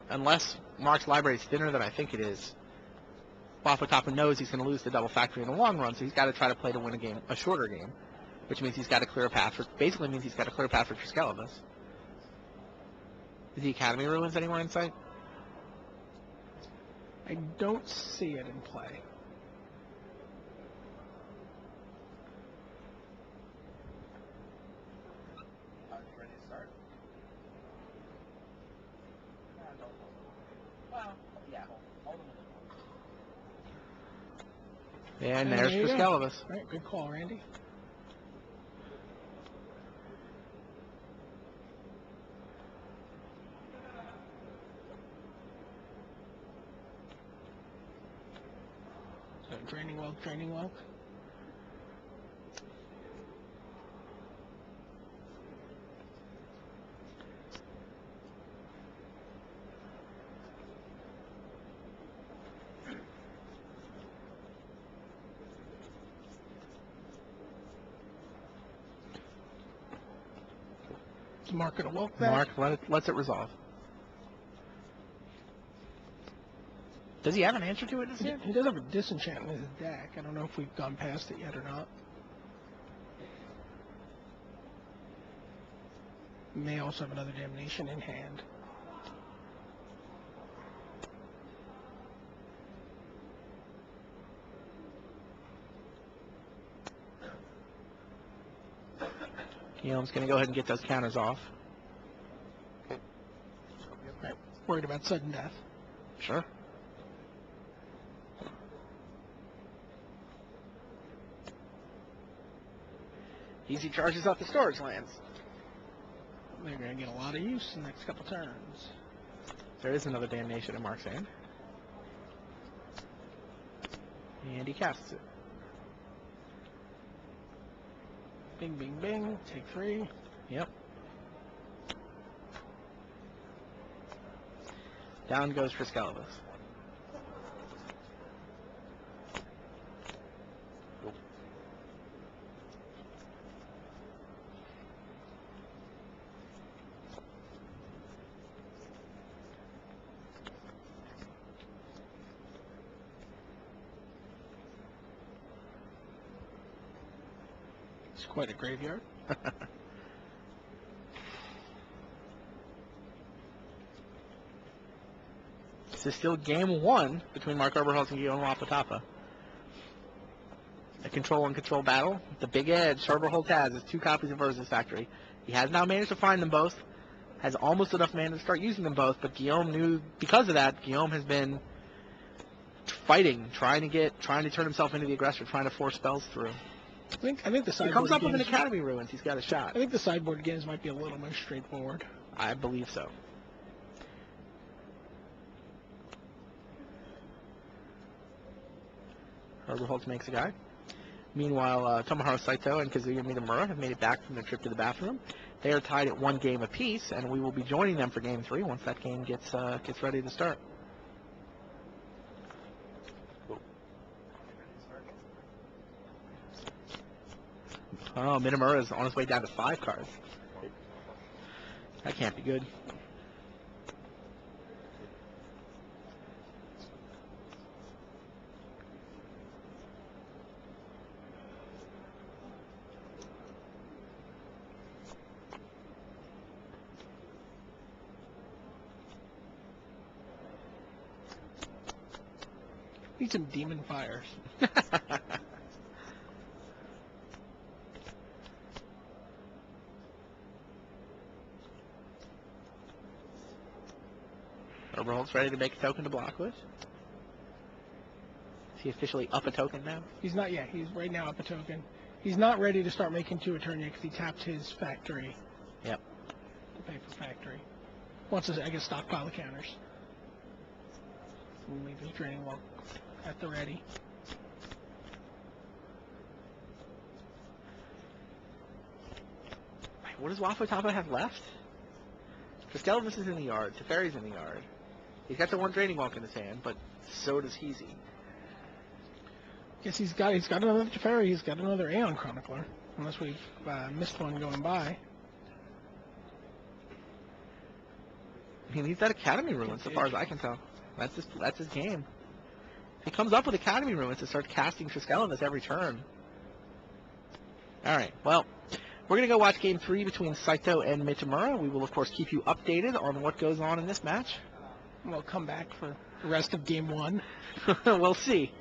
unless Mark's library is thinner than I think it is, Waffo Tapa knows he's going to lose the double factory in the long run, so he's got to try to play to win a shorter game, which means he's got to clear a path for, basically means he's got to clear a path for Triskelivus. Is the Academy Ruins anywhere in sight? I don't see it in play. Ready to start? And there's Triskelivus. All right, good call, Randy. So draining welk, draining welk. Mark it a welk back. Mark lets it resolve. Does he have an answer to it? He does have a disenchant in his deck. I don't know if we've gone past it yet or not. May also have another Damnation in hand. Guillaume's going to go ahead and get those counters off. Right. Worried about sudden death. Sure. Easy charges off the storage lands. They're going to get a lot of use in the next couple turns. There is another Damnation in Mark's hand. And he casts it. Bing, bing, bing. Take 3. Yep. Down goes Triskelivus. It's quite a graveyard. This is still game 1 between Mark Oberholz and Guillaume Waffo Tapa. A control and control battle. The big edge Oberholz has is 2 copies of Urza's Factory. He has now managed to find them both. Has almost enough mana to start using them both, but Guillaume knew, because of that, Guillaume has been fighting, trying to turn himself into the aggressor, trying to force spells through. I think the sideboard He comes up games, with an Academy Ruins, he's got a shot. I think the sideboard games might be a little more straightforward. I believe so. Oberholz makes a guy. Meanwhile, Tomohiro Syto and Kazuya Mitamura have made it back from their trip to the bathroom. They are tied at 1 game apiece, and we will be joining them for game 3 once that game gets ready to start. Oh, Mitamura is on his way down to 5 cards. That can't be good. Need some demon fires. Oberholz ready to make a token to block with. Is he officially up a token now? He's not yet. He's right now up a token. He's not ready to start making 2 a turn yet because he tapped his factory. Yep. To pay for factory. Wants to, I guess, stockpile the counters. We'll leave his draining welk at the ready. What does Waffo Tapa have left? Triskelivus is in the yard. Teferi's in the yard. He's got the 1 draining welk in his hand, but so does Heezy. Guess he's got another Teferi. He's got another Aeon Chronicler, unless we've missed one going by. He needs that Academy Ruin, so far as I can tell. That's his game. If he comes up with Academy Ruins to start casting Triskelavus every turn. All right, well, we're going to go watch Game 3 between Syto and Mitamura. We will, of course, keep you updated on what goes on in this match. We'll come back for the rest of Game 1. We'll see.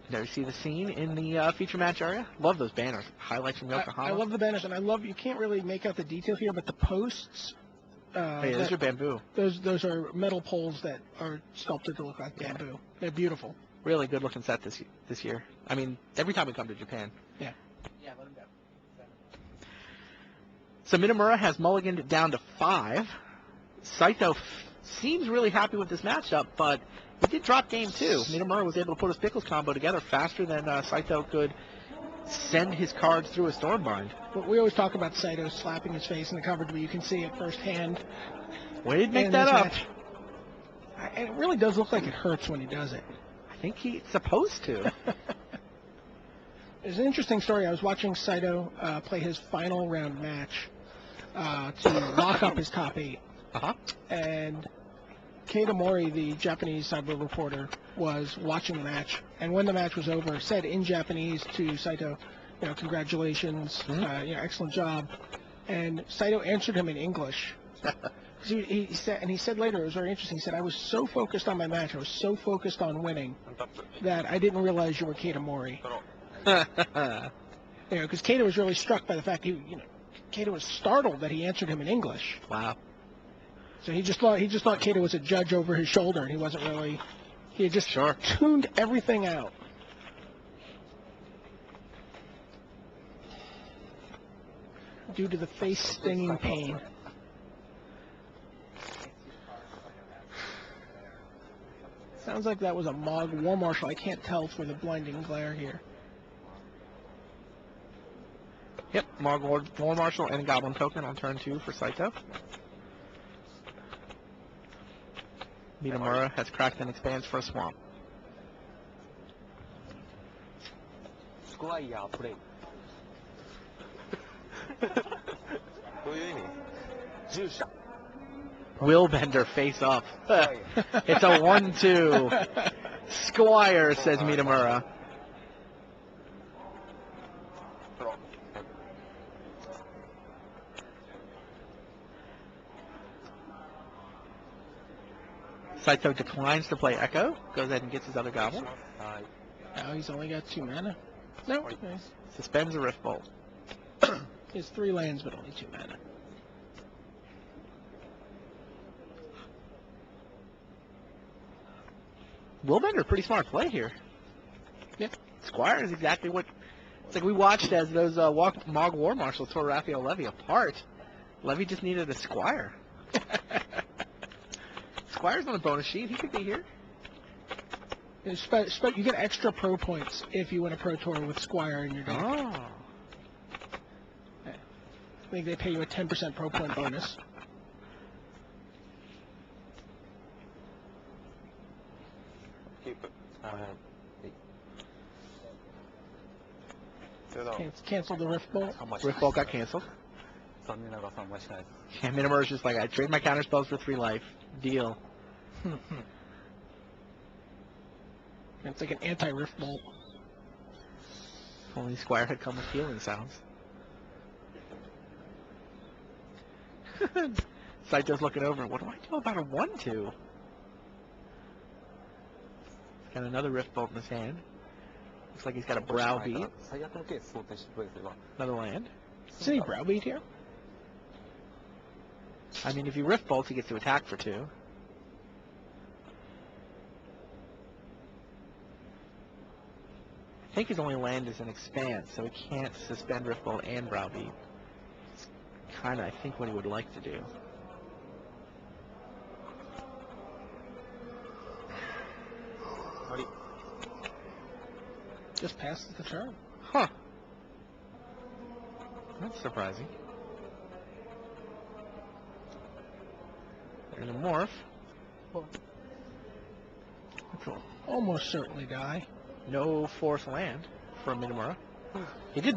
There you see the scene in the feature match area. Love those banners. Highlights from Yokohama. I love the banners, and I love, you can't really make out the detail here, but the posts. Those are bamboo. Those are metal poles that are sculpted to look like bamboo. They're beautiful. Really good looking set this year. I mean, every time we come to Japan. Yeah. Yeah, let him go. So Mitamura has mulliganed down to 5. Syto seems really happy with this matchup, but he did drop Game 2. Mitamura was able to put his Pickles combo together faster than Syto could send his cards through a Stormbind. But we always talk about Syto slapping his face in the coverage, but you can see it firsthand. Way to make that up. And it really does look like it hurts when he does it. I think he's supposed to. There's an interesting story. I was watching Syto play his final round match to lock up his top 8. Uh-huh. And Keita Mori, the Japanese cyber reporter, was watching the match, and when the match was over, said in Japanese to Syto, congratulations, excellent job. And Syto answered him in English. He said later, it was very interesting. He said, "I was so focused on my match, I was so focused on winning, that I didn't realize you were Keita Mori." Because Keita was really struck by the fact Keita was startled that he answered him in English. Wow. So he just thought Keita was a judge over his shoulder, and he wasn't really. He had just tuned everything out. Due to the face stinging pain. Sounds like that was a Mog War Marshal. I can't tell for the blinding glare here. Yep, Mog War Marshal and Goblin Token on turn 2 for Syto. Mitamura has cracked and expands for a Swamp. Willbender face up. It's a 1-2. Squire, says Mitamura. Syto declines to play Echo. Goes ahead and gets his other Goblin. Now he's only got 2 mana. No, Suspends a Rift Bolt. he has 3 lands, but only 2 mana. Willbender, pretty smart play here. Yep. Squire is exactly what... It's like we watched as those Mog War Marshals tore Raphael Levy apart. Levy just needed a Squire. Squire's on a bonus sheet. He could be here. You get extra pro points if you win a Pro Tour with Squire in your deck. Oh. I think they pay you a 10% pro point bonus. Cancel the Rift Bolt. Rift Bolt got canceled. Yeah, Minamura's just like, I trade my counter spells for 3 life. Deal. It's like an anti-Rift Bolt. If only Squire had come with healing sounds. Syto's looking over. What do I do about a 1-2? Got another Rift Bolt in his hand. Looks like he's got a Browbeat. Another land. Is any Browbeat here? I mean, if he Rift Bolts, he gets to attack for 2. I think his only land is an Expanse, so he can't suspend Rift Bolt and Browbeat. It's kind of, I think, what he would like to do. Just passes the turn. Huh. That's surprising. There's a Morph. Which will almost certainly die. No 4th land for Mitamura. He did